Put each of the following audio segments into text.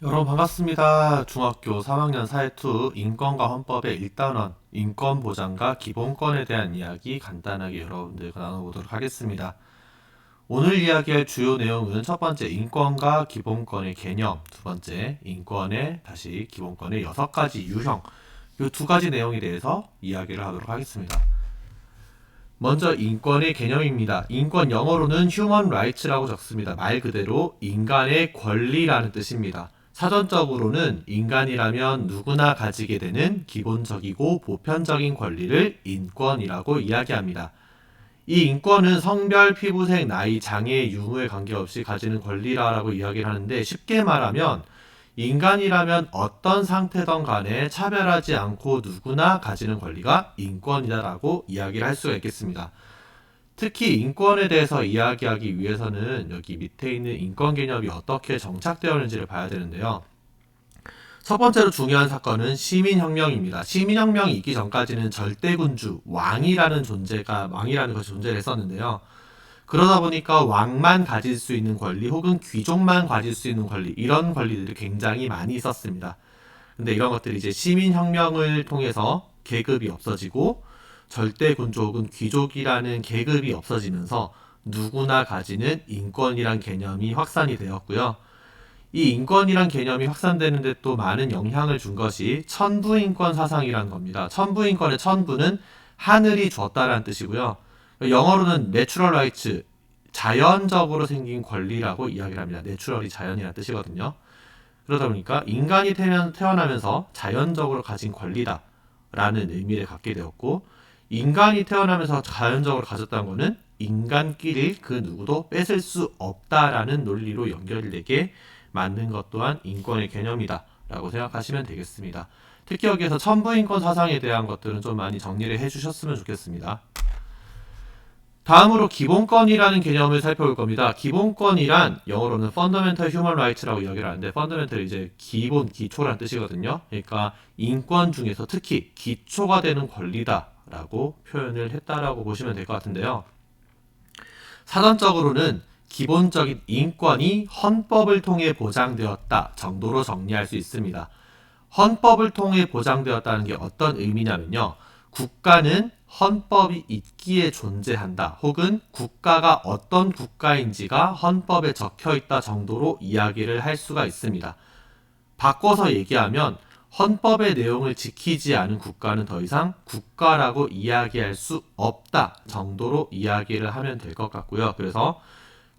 여러분 반갑습니다. 중학교 3학년 사회2 인권과 헌법의 1단원 인권 보장과 기본권에 대한 이야기 간단하게 여러분들과 나눠보도록 하겠습니다. 오늘 이야기할 주요 내용은 첫 번째 인권과 기본권의 개념, 두 번째 인권의 다시 기본권의 6가지 유형, 이 두 가지 내용에 대해서 이야기를 하도록 하겠습니다. 먼저 인권의 개념입니다. 인권 영어로는 human rights라고 적습니다. 말 그대로 인간의 권리라는 뜻입니다. 사전적으로는 인간이라면 누구나 가지게 되는 기본적이고 보편적인 권리를 인권이라고 이야기합니다. 이 인권은 성별, 피부색, 나이, 장애, 유무에 관계없이 가지는 권리라고 이야기를 하는데 쉽게 말하면 인간이라면 어떤 상태든 간에 차별하지 않고 누구나 가지는 권리가 인권이다라고 이야기를 할 수가 있겠습니다. 특히 인권에 대해서 이야기하기 위해서는 여기 밑에 있는 인권 개념이 어떻게 정착되었는지를 봐야 되는데요. 첫 번째로 중요한 사건은 시민혁명입니다. 시민혁명이 있기 전까지는 절대군주, 왕이라는 것이 존재를 했었는데요. 그러다 보니까 왕만 가질 수 있는 권리 혹은 귀족만 가질 수 있는 권리, 이런 권리들이 굉장히 많이 있었습니다. 근데 이런 것들이 이제 시민혁명을 통해서 계급이 없어지고 절대군주 혹은 귀족이라는 계급이 없어지면서 누구나 가지는 인권이란 개념이 확산이 되었고요. 이 인권이란 개념이 확산되는데 또 많은 영향을 준 것이 천부인권 사상이라는 겁니다. 천부인권의 천부는 하늘이 주었다라는 뜻이고요. 영어로는 natural rights, 자연적으로 생긴 권리라고 이야기를 합니다. 내추럴이 자연이라는 뜻이거든요. 그러다 보니까 인간이 태어나면서 자연적으로 가진 권리다 라는 의미를 갖게 되었고, 인간이 태어나면서 자연적으로 가졌다는 것은 인간끼리 그 누구도 뺏을 수 없다라는 논리로 연결되게 만든 것 또한 인권의 개념이다 라고 생각하시면 되겠습니다. 특히 여기에서 천부인권 사상에 대한 것들은 좀 많이 정리를 해주셨으면 좋겠습니다. 다음으로 기본권이라는 개념을 살펴볼 겁니다. 기본권이란 영어로는 fundamental human rights라고 이야기를 하는데, fundamental 이제 기본, 기초란 뜻이거든요. 그러니까 인권 중에서 특히 기초가 되는 권리다라고 표현을 했다라고 보시면 될 것 같은데요. 사전적으로는 기본적인 인권이 헌법을 통해 보장되었다 정도로 정리할 수 있습니다. 헌법을 통해 보장되었다는 게 어떤 의미냐면요. 국가는 헌법이 있기에 존재한다. 혹은 국가가 어떤 국가인지가 헌법에 적혀 있다 정도로 이야기를 할 수가 있습니다. 바꿔서 얘기하면 헌법의 내용을 지키지 않은 국가는 더 이상 국가라고 이야기할 수 없다 정도로 이야기를 하면 될 것 같고요. 그래서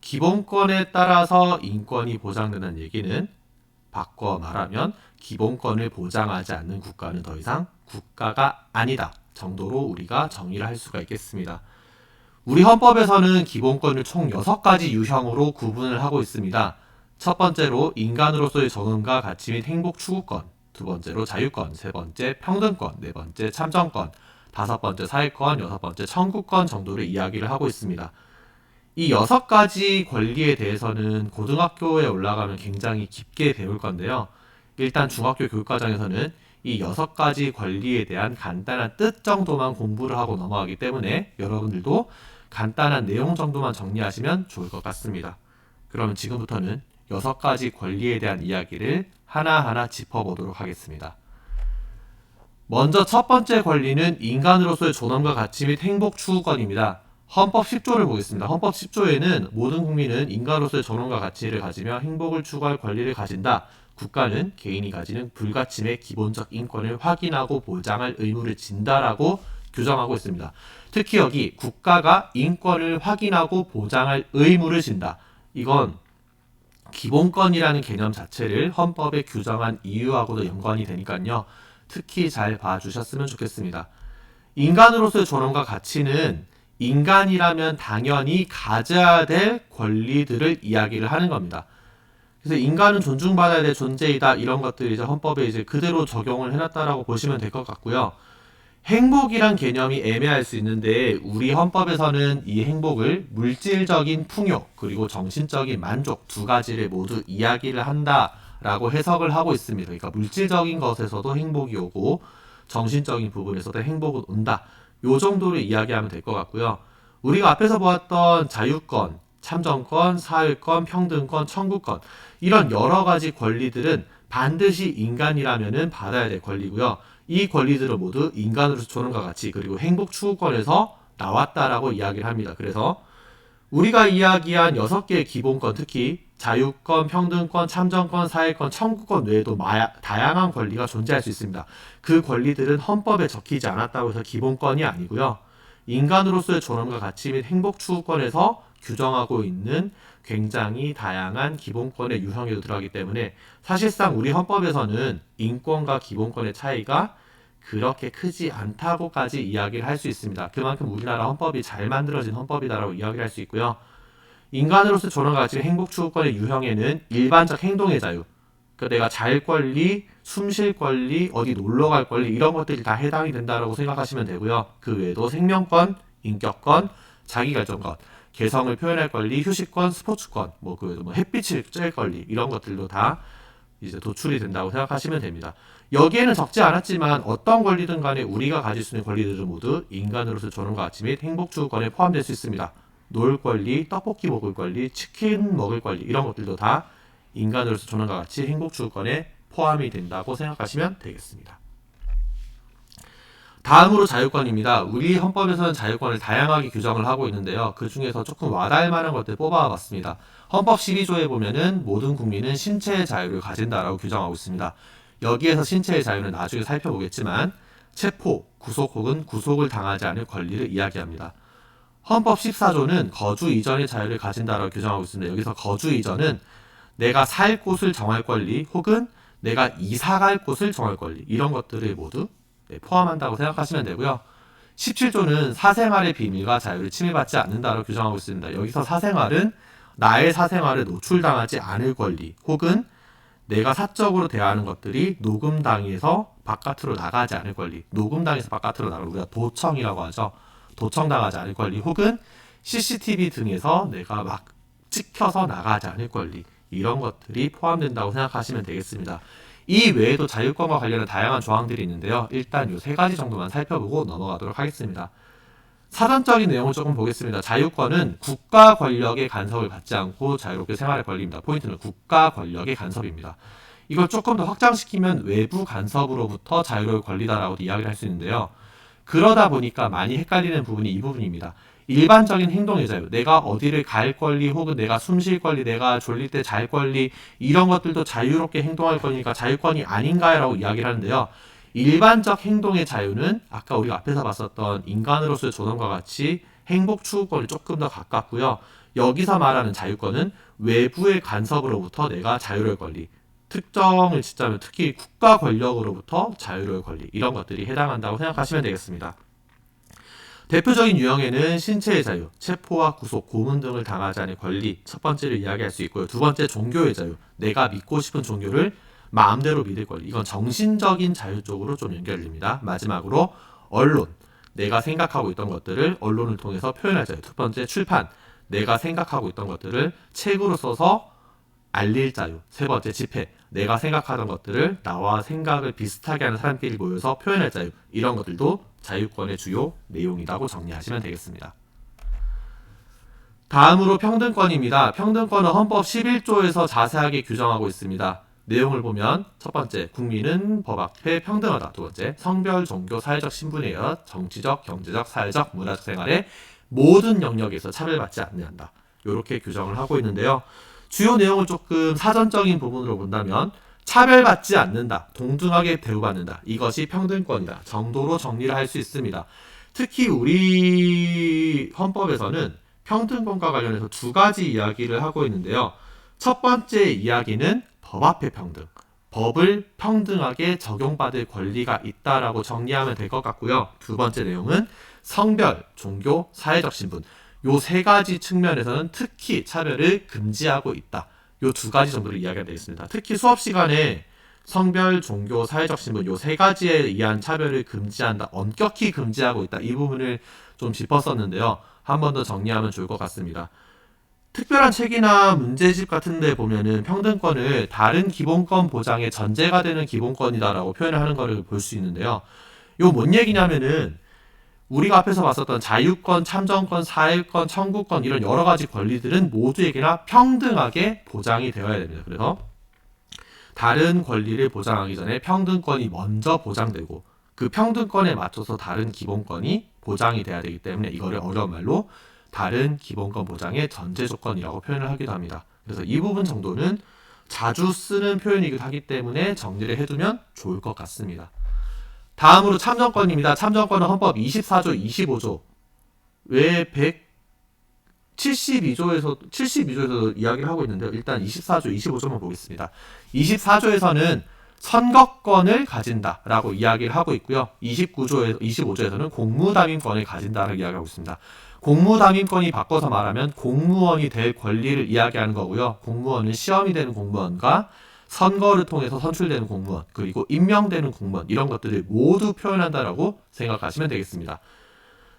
기본권에 따라서 인권이 보장된다는 얘기는 바꿔 말하면 기본권을 보장하지 않는 국가는 더 이상 국가가 아니다 정도로 우리가 정의를 할 수가 있겠습니다. 우리 헌법에서는 기본권을 총 6가지 유형으로 구분을 하고 있습니다. 첫 번째로 인간으로서의 존엄과 가치 및 행복 추구권, 두 번째로 자유권, 세 번째 평등권, 네 번째 참정권, 다섯 번째 사회권, 여섯 번째 청구권 정도를 이야기를 하고 있습니다. 이 6가지 권리에 대해서는 고등학교에 올라가면 굉장히 깊게 배울 건데요. 일단 중학교 교육과정에서는 이 6가지 권리에 대한 간단한 뜻 정도만 공부를 하고 넘어가기 때문에 여러분들도 간단한 내용 정도만 정리하시면 좋을 것 같습니다. 그러면 지금부터는 6가지 권리에 대한 이야기를 하나하나 짚어보도록 하겠습니다. 먼저 첫 번째 권리는 인간으로서의 존엄과 가치 및 행복 추구권입니다. 헌법 10조를 보겠습니다. 헌법 10조에는 모든 국민은 인간으로서의 존엄과 가치를 가지며 행복을 추구할 권리를 가진다. 국가는 개인이 가지는 불가침의 기본적 인권을 확인하고 보장할 의무를 진다라고 규정하고 있습니다. 특히 여기 국가가 인권을 확인하고 보장할 의무를 진다. 이건 기본권이라는 개념 자체를 헌법에 규정한 이유하고도 연관이 되니까요. 특히 잘 봐주셨으면 좋겠습니다. 인간으로서의 존엄과 가치는 인간이라면 당연히 가져야 될 권리들을 이야기를 하는 겁니다. 그래서 인간은 존중받아야 될 존재이다, 이런 것들이 이제 헌법에 이제 그대로 적용을 해놨다라고 보시면 될 것 같고요. 행복이란 개념이 애매할 수 있는데 우리 헌법에서는 이 행복을 물질적인 풍요 그리고 정신적인 만족 두 가지를 모두 이야기를 한다라고 해석을 하고 있습니다. 그러니까 물질적인 것에서도 행복이 오고 정신적인 부분에서도 행복은 온다. 요 정도로 이야기하면 될 것 같고요. 우리가 앞에서 보았던 자유권, 참정권, 사회권, 평등권, 청구권 이런 여러 가지 권리들은 반드시 인간이라면은 받아야 될 권리고요. 이 권리들은 모두 인간으로서 조론과 같이 그리고 행복 추구권에서 나왔다라고 이야기를 합니다. 그래서 우리가 이야기한 6개의 기본권, 특히 자유권, 평등권, 참정권, 사회권, 청구권 외에도 다양한 권리가 존재할 수 있습니다. 그 권리들은 헌법에 적히지 않았다고 해서 기본권이 아니고요. 인간으로서의 존엄과 가치 및 행복 추구권에서 규정하고 있는 굉장히 다양한 기본권의 유형에도 들어가기 때문에 사실상 우리 헌법에서는 인권과 기본권의 차이가 그렇게 크지 않다고까지 이야기를 할 수 있습니다. 그만큼 우리나라 헌법이 잘 만들어진 헌법이다라고 이야기를 할 수 있고요. 인간으로서 존엄과 가치 행복 추구권의 유형에는 일반적 행동의 자유, 그러니까 내가 잘 권리, 숨 쉴 권리, 어디 놀러 갈 권리 이런 것들이 다 해당이 된다라고 생각하시면 되고요. 그 외에도 생명권, 인격권, 자기결정권, 개성을 표현할 권리, 휴식권, 스포츠권, 햇빛을 쬐 권리 이런 것들도 다 이제 도출이 된다고 생각하시면 됩니다. 여기에는 적지 않았지만 어떤 권리든 간에 우리가 가질 수 있는 권리들은 모두 인간으로서 존엄과 가치 및 행복 추구권에 포함될 수 있습니다. 놀 권리, 떡볶이 먹을 권리, 치킨 먹을 권리 이런 것들도 다 인간으로서 존엄과 가치, 행복 추구권에 포함이 된다고 생각하시면 되겠습니다. 다음으로 자유권입니다. 우리 헌법에서는 자유권을 다양하게 규정을 하고 있는데요. 그 중에서 조금 와닿을 만한 것들 뽑아봤습니다. 헌법 12조에 보면은 모든 국민은 신체의 자유를 가진다라고 규정하고 있습니다. 여기에서 신체의 자유는 나중에 살펴보겠지만 체포, 구속 혹은 구속을 당하지 않을 권리를 이야기합니다. 헌법 14조는 거주 이전의 자유를 가진다라고 규정하고 있습니다. 여기서 거주 이전은 내가 살 곳을 정할 권리 혹은 내가 이사 갈 곳을 정할 권리 이런 것들을 모두 포함한다고 생각하시면 되고요. 17조는 사생활의 비밀과 자유를 침해받지 않는다고 규정하고 있습니다. 여기서 사생활은 나의 사생활을 노출당하지 않을 권리 혹은 내가 사적으로 대하는 것들이 녹음당해서 바깥으로 나가지 않을 권리, 녹음당해서 바깥으로 나가는 우리가 도청이라고 하죠. 도청당하지 않을 권리 혹은 CCTV 등에서 내가 막 찍혀서 나가지 않을 권리 이런 것들이 포함된다고 생각하시면 되겠습니다. 이 외에도 자유권과 관련한 다양한 조항들이 있는데요. 일단 이 3가지 정도만 살펴보고 넘어가도록 하겠습니다. 사전적인 내용을 조금 보겠습니다. 자유권은 국가 권력의 간섭을 받지 않고 자유롭게 생활할 권리입니다. 포인트는 국가 권력의 간섭입니다. 이걸 조금 더 확장시키면 외부 간섭으로부터 자유로울 권리다라고도 이야기를 할 수 있는데요. 그러다 보니까 많이 헷갈리는 부분이 이 부분입니다. 일반적인 행동의 자유, 내가 어디를 갈 권리 혹은 내가 숨 쉴 권리, 내가 졸릴 때 잘 권리 이런 것들도 자유롭게 행동할 권리니까 자유권이 아닌가요라고 이야기를 하는데요. 일반적 행동의 자유는 아까 우리가 앞에서 봤었던 인간으로서의 존엄과 같이 행복 추구권이 조금 더 가깝고요. 여기서 말하는 자유권은 외부의 간섭으로부터 내가 자유로울 권리, 특정을 짓자면 특히 국가 권력으로부터 자유로울 권리 이런 것들이 해당한다고 생각하시면 되겠습니다. 대표적인 유형에는 신체의 자유, 체포와 구속, 고문 등을 당하지 않을 권리 첫 번째를 이야기할 수 있고요. 두 번째 종교의 자유, 내가 믿고 싶은 종교를 마음대로 믿을 권리 이건 정신적인 자유 쪽으로 좀 연결됩니다. 마지막으로 언론, 내가 생각하고 있던 것들을 언론을 통해서 표현할 자유 두 번째 출판, 내가 생각하고 있던 것들을 책으로 써서 알릴 자유 세 번째 집회, 내가 생각하던 것들을 나와 생각을 비슷하게 하는 사람끼리 모여서 표현할 자유 이런 것들도 자유권의 주요 내용이라고 정리하시면 되겠습니다. 다음으로 평등권입니다. 평등권은 헌법 11조에서 자세하게 규정하고 있습니다. 내용을 보면 첫 번째, 국민은 법 앞에 평등하다. 두 번째, 성별, 종교, 사회적 신분에 의해 정치적, 경제적, 사회적, 문화적 생활의 모든 영역에서 차별받지 않는다. 이렇게 규정을 하고 있는데요. 주요 내용을 조금 사전적인 부분으로 본다면 차별받지 않는다, 동등하게 대우받는다. 이것이 평등권이다 정도로 정리를 할 수 있습니다. 특히 우리 헌법에서는 평등권과 관련해서 2가지 이야기를 하고 있는데요. 첫 번째 이야기는 법 앞의 평등, 법을 평등하게 적용받을 권리가 있다라고 정리하면 될 것 같고요. 두 번째 내용은 성별, 종교, 사회적 신분 요 3가지 측면에서는 특히 차별을 금지하고 있다. 요 2가지 정도로 이야기가 되어 있습니다. 특히 수업 시간에 성별, 종교, 사회적 신분 요 3가지에 의한 차별을 금지한다. 엄격히 금지하고 있다. 이 부분을 좀 짚었었는데요. 한 번 더 정리하면 좋을 것 같습니다. 특별한 책이나 문제집 같은 데 보면은 평등권을 다른 기본권 보장의 전제가 되는 기본권이다라고 표현을 하는 것을 볼 수 있는데요. 요 뭔 얘기냐면은 우리가 앞에서 봤었던 자유권, 참정권, 사회권, 청구권 이런 여러 가지 권리들은 모두에게나 평등하게 보장이 되어야 됩니다. 그래서 다른 권리를 보장하기 전에 평등권이 먼저 보장되고 그 평등권에 맞춰서 다른 기본권이 보장이 돼야 되기 때문에 이거를 어려운 말로 다른 기본권 보장의 전제 조건이라고 표현을 하기도 합니다. 그래서 이 부분 정도는 자주 쓰는 표현이기도 하기 때문에 정리를 해두면 좋을 것 같습니다. 다음으로 참정권입니다. 참정권은 헌법 24조, 25조 외 72조에서 이야기를 하고 있는데요. 일단 24조, 25조만 보겠습니다. 24조에서는 선거권을 가진다라고 이야기를 하고 있고요. 25조에서는 공무담임권을 가진다라고 이야기하고 있습니다. 공무담임권이 바꿔서 말하면 공무원이 될 권리를 이야기하는 거고요. 공무원은 시험이 되는 공무원과 선거를 통해서 선출되는 공무원, 그리고 임명되는 공무원 이런 것들을 모두 표현한다라고 생각하시면 되겠습니다.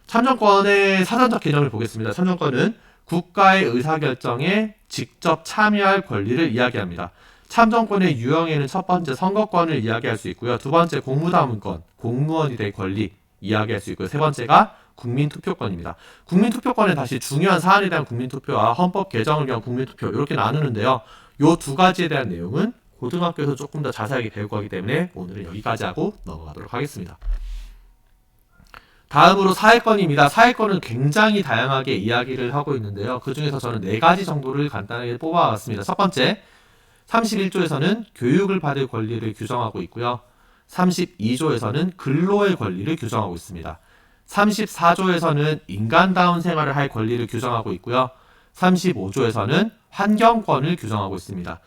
참정권의 사전적 개념을 보겠습니다. 참정권은 국가의 의사결정에 직접 참여할 권리를 이야기합니다. 참정권의 유형에는 첫 번째 선거권을 이야기할 수 있고요. 두 번째 공무담임권, 공무원이 될 권리 이야기할 수 있고요. 세 번째가 국민투표권입니다. 국민투표권은 다시 중요한 사안에 대한 국민투표와 헌법 개정을 위한 국민투표 이렇게 나누는데요. 이 두 가지에 대한 내용은 고등학교에서 조금 더 자세하게 배울 거기 때문에 오늘은 여기까지 하고 넘어가도록 하겠습니다. 다음으로 사회권입니다. 사회권은 굉장히 다양하게 이야기를 하고 있는데요. 그 중에서 저는 4가지 정도를 간단하게 뽑아왔습니다. 첫 번째, 31조에서는 교육을 받을 권리를 규정하고 있고요. 32조에서는 근로의 권리를 규정하고 있습니다. 34조에서는 인간다운 생활을 할 권리를 규정하고 있고요. 35조에서는 환경권을 규정하고 있습니다.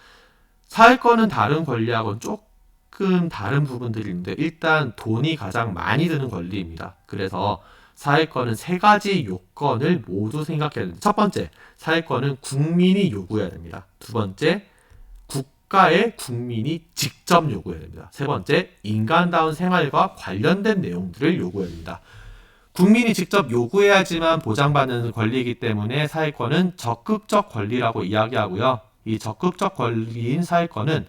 사회권은 다른 권리하고는 조금 다른 부분들이 있는데 일단 돈이 가장 많이 드는 권리입니다. 그래서 사회권은 3가지 요건을 모두 생각해야 됩니다. 첫 번째, 사회권은 국민이 요구해야 됩니다. 두 번째, 국가의 국민이 직접 요구해야 됩니다. 세 번째, 인간다운 생활과 관련된 내용들을 요구해야 됩니다. 국민이 직접 요구해야지만 보장받는 권리이기 때문에 사회권은 적극적 권리라고 이야기하고요. 이 적극적 권리인 사회권은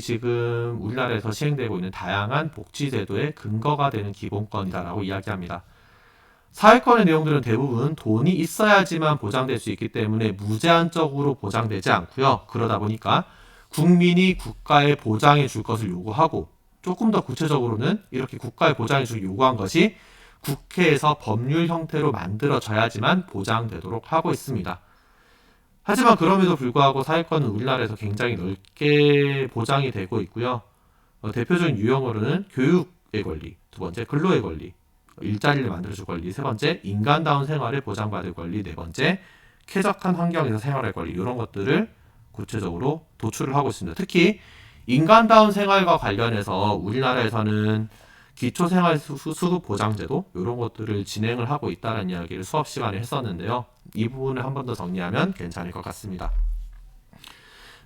지금 우리나라에서 시행되고 있는 다양한 복지제도의 근거가 되는 기본권이다라고 이야기합니다. 사회권의 내용들은 대부분 돈이 있어야지만 보장될 수 있기 때문에 무제한적으로 보장되지 않고요. 그러다 보니까 국민이 국가에 보장해 줄 것을 요구하고 조금 더 구체적으로는 이렇게 국가에 보장해 줄 요구한 것이 국회에서 법률 형태로 만들어져야지만 보장되도록 하고 있습니다. 하지만 그럼에도 불구하고 사회권은 우리나라에서 굉장히 넓게 보장이 되고 있고요. 대표적인 유형으로는 교육의 권리, 두 번째 근로의 권리, 일자리를 만들어줄 권리, 세 번째 인간다운 생활을 보장받을 권리, 네 번째 쾌적한 환경에서 생활할 권리 이런 것들을 구체적으로 도출을 하고 있습니다. 특히 인간다운 생활과 관련해서 우리나라에서는 기초생활수급보장제도 이런 것들을 진행을 하고 있다는 이야기를 수업 시간에 했었는데요. 이 부분을 한 번 더 정리하면 괜찮을 것 같습니다.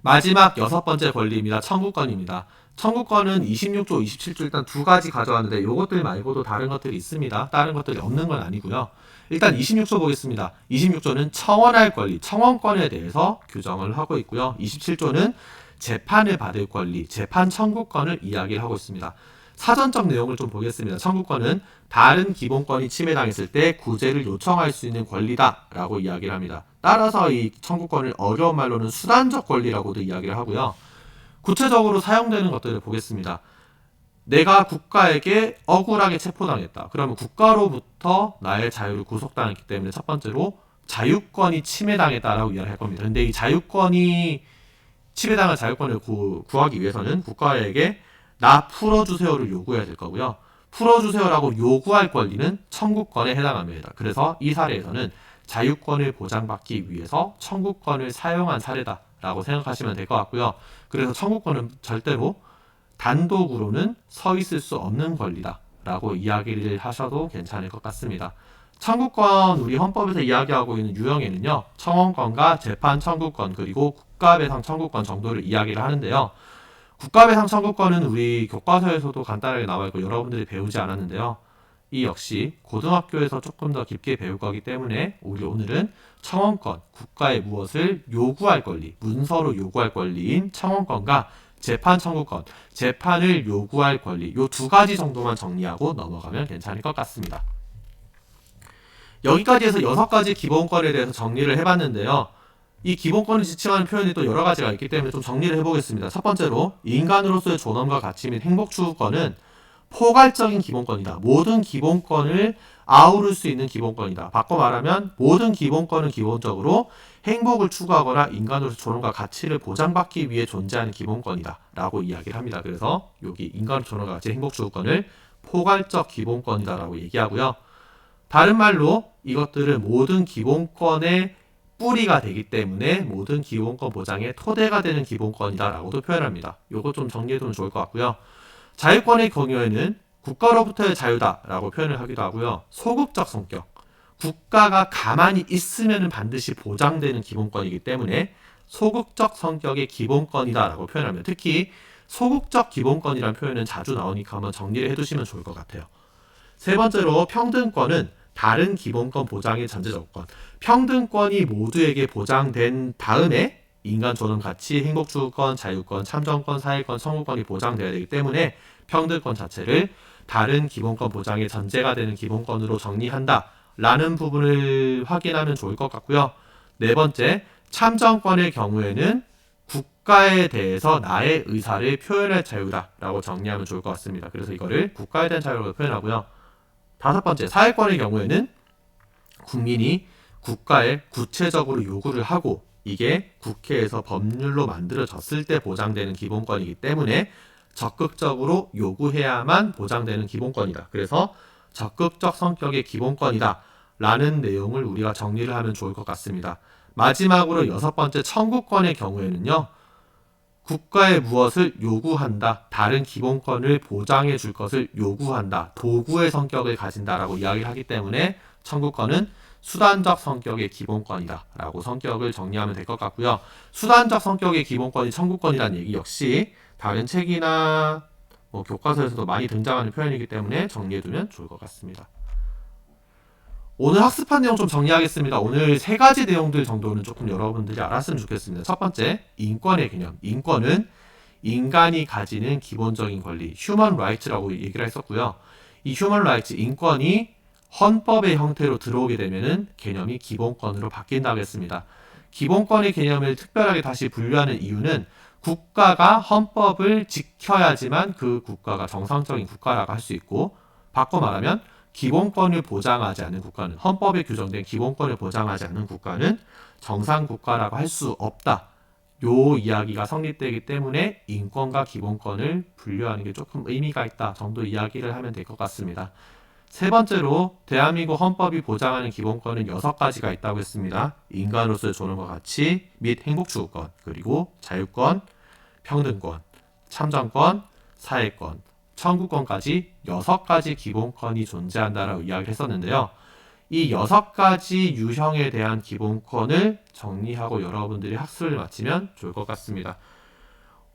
마지막 6번째 권리입니다. 청구권입니다. 청구권은 26조, 27조 일단 2가지 가져왔는데 이것들 말고도 다른 것들이 있습니다. 다른 것들이 없는 건 아니고요. 일단 26조 보겠습니다. 26조는 청원할 권리, 청원권에 대해서 규정을 하고 있고요. 27조는 재판을 받을 권리, 재판 청구권을 이야기를 하고 있습니다. 사전적 내용을 좀 보겠습니다. 청구권은 다른 기본권이 침해당했을 때 구제를 요청할 수 있는 권리다라고 이야기를 합니다. 따라서 이 청구권을 어려운 말로는 수단적 권리라고도 이야기를 하고요. 구체적으로 사용되는 것들을 보겠습니다. 내가 국가에게 억울하게 체포당했다. 그러면 국가로부터 나의 자유를 구속당했기 때문에 첫 번째로 자유권이 침해당했다라고 이야기할 겁니다. 근데 이 자유권이 침해당한 자유권을 구하기 위해서는 국가에게 나 풀어주세요를 요구해야 될 거고요. 풀어주세요라고 요구할 권리는 청구권에 해당합니다. 그래서 이 사례에서는 자유권을 보장받기 위해서 청구권을 사용한 사례다라고 생각하시면 될 것 같고요. 그래서 청구권은 절대로 단독으로는 서 있을 수 없는 권리다라고 이야기를 하셔도 괜찮을 것 같습니다. 청구권, 우리 헌법에서 이야기하고 있는 유형에는요, 청원권과 재판 청구권 그리고 국가배상 청구권 정도를 이야기를 하는데요. 국가배상 청구권은 우리 교과서에서도 간단하게 나와 있고 여러분들이 배우지 않았는데요. 이 역시 고등학교에서 조금 더 깊게 배울 거기 때문에 우리 오늘은 청원권, 국가에 무엇을 요구할 권리, 문서로 요구할 권리인 청원권과 재판 청구권, 재판을 요구할 권리 이 2가지 정도만 정리하고 넘어가면 괜찮을 것 같습니다. 여기까지 해서 6가지 기본권에 대해서 정리를 해봤는데요. 이 기본권을 지칭하는 표현이 또 여러 가지가 있기 때문에 좀 정리를 해보겠습니다. 첫 번째로 인간으로서의 존엄과 가치 및 행복 추구권은 포괄적인 기본권이다. 모든 기본권을 아우를 수 있는 기본권이다. 바꿔 말하면 모든 기본권은 기본적으로 행복을 추구하거나 인간으로서 존엄과 가치를 보장받기 위해 존재하는 기본권이다 라고 이야기를 합니다. 그래서 여기 인간으로서 존엄과 가치, 행복 추구권을 포괄적 기본권이다 라고 얘기하고요. 다른 말로 이것들은 모든 기본권의 뿌리가 되기 때문에 모든 기본권 보장의 토대가 되는 기본권이다 라고도 표현합니다. 요거 좀 정리해두면 좋을 것 같고요. 자유권의 경우에는 국가로부터의 자유다 라고 표현을 하기도 하고요. 소극적 성격, 국가가 가만히 있으면 반드시 보장되는 기본권이기 때문에 소극적 성격의 기본권이다 라고 표현합니다. 특히 소극적 기본권이라는 표현은 자주 나오니까 한번 정리를 해두시면 좋을 것 같아요. 세 번째로 평등권은 다른 기본권 보장의 전제 조건. 평등권이 모두에게 보장된 다음에 인간 존엄 가치, 행복 추구권, 자유권, 참정권, 사회권, 청구권이 보장되어야 되기 때문에 평등권 자체를 다른 기본권 보장의 전제가 되는 기본권으로 정리한다 라는 부분을 확인하면 좋을 것 같고요. 네 번째, 참정권의 경우에는 국가에 대해서 나의 의사를 표현할 자유다 라고 정리하면 좋을 것 같습니다. 그래서 이거를 국가에 대한 자유라고 표현하고요. 다섯 번째, 사회권의 경우에는 국민이 국가에 구체적으로 요구를 하고 이게 국회에서 법률로 만들어졌을 때 보장되는 기본권이기 때문에 적극적으로 요구해야만 보장되는 기본권이다. 그래서 적극적 성격의 기본권이다 라는 내용을 우리가 정리를 하면 좋을 것 같습니다. 마지막으로 여섯 번째, 청구권의 경우에는요. 국가에 무엇을 요구한다. 다른 기본권을 보장해 줄 것을 요구한다. 도구의 성격을 가진다라고 이야기를 하기 때문에 청구권은 수단적 성격의 기본권이다 라고 성격을 정리하면 될 것 같고요. 수단적 성격의 기본권이 청구권이라는 얘기 역시 다른 책이나 교과서에서도 많이 등장하는 표현이기 때문에 정리해두면 좋을 것 같습니다. 오늘 학습한 내용 좀 정리하겠습니다. 오늘 세 가지 내용들 정도는 조금 여러분들이 알았으면 좋겠습니다. 첫 번째, 인권의 개념. 인권은 인간이 가지는 기본적인 권리, 휴먼 라이츠라고 얘기를 했었고요. 이 휴먼 라이츠, 인권이 헌법의 형태로 들어오게 되면은 개념이 기본권으로 바뀐다고 했습니다. 기본권의 개념을 특별하게 다시 분류하는 이유는 국가가 헌법을 지켜야지만 그 국가가 정상적인 국가라고 할 수 있고, 바꿔 말하면 기본권을 보장하지 않는 국가는, 헌법에 규정된 기본권을 보장하지 않는 국가는 정상 국가라고 할 수 없다. 요 이야기가 성립되기 때문에 인권과 기본권을 분류하는 게 조금 의미가 있다 정도 이야기를 하면 될 것 같습니다. 세 번째로 대한민국 헌법이 보장하는 기본권은 6가지가 있다고 했습니다. 인간으로서의 존엄과 가치 및 행복추구권, 그리고 자유권, 평등권, 참정권, 사회권, 청구권까지 6가지 기본권이 존재한다라고 이야기를 했었는데요. 이 6가지 유형에 대한 기본권을 정리하고 여러분들이 학습을 마치면 좋을 것 같습니다.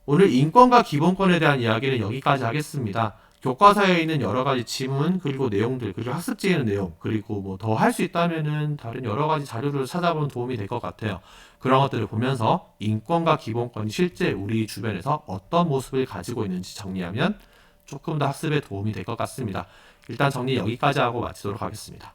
오늘 인권과 기본권에 대한 이야기는 여기까지 하겠습니다. 교과서에 있는 여러 가지 지문, 그리고 내용들, 그리고 학습지에 있는 내용, 그리고 뭐 더 할 수 있다면은 다른 여러 가지 자료를 찾아보면 도움이 될 것 같아요. 그런 것들을 보면서 인권과 기본권이 실제 우리 주변에서 어떤 모습을 가지고 있는지 정리하면 조금 더 학습에 도움이 될 것 같습니다. 일단 정리 여기까지 하고 마치도록 하겠습니다.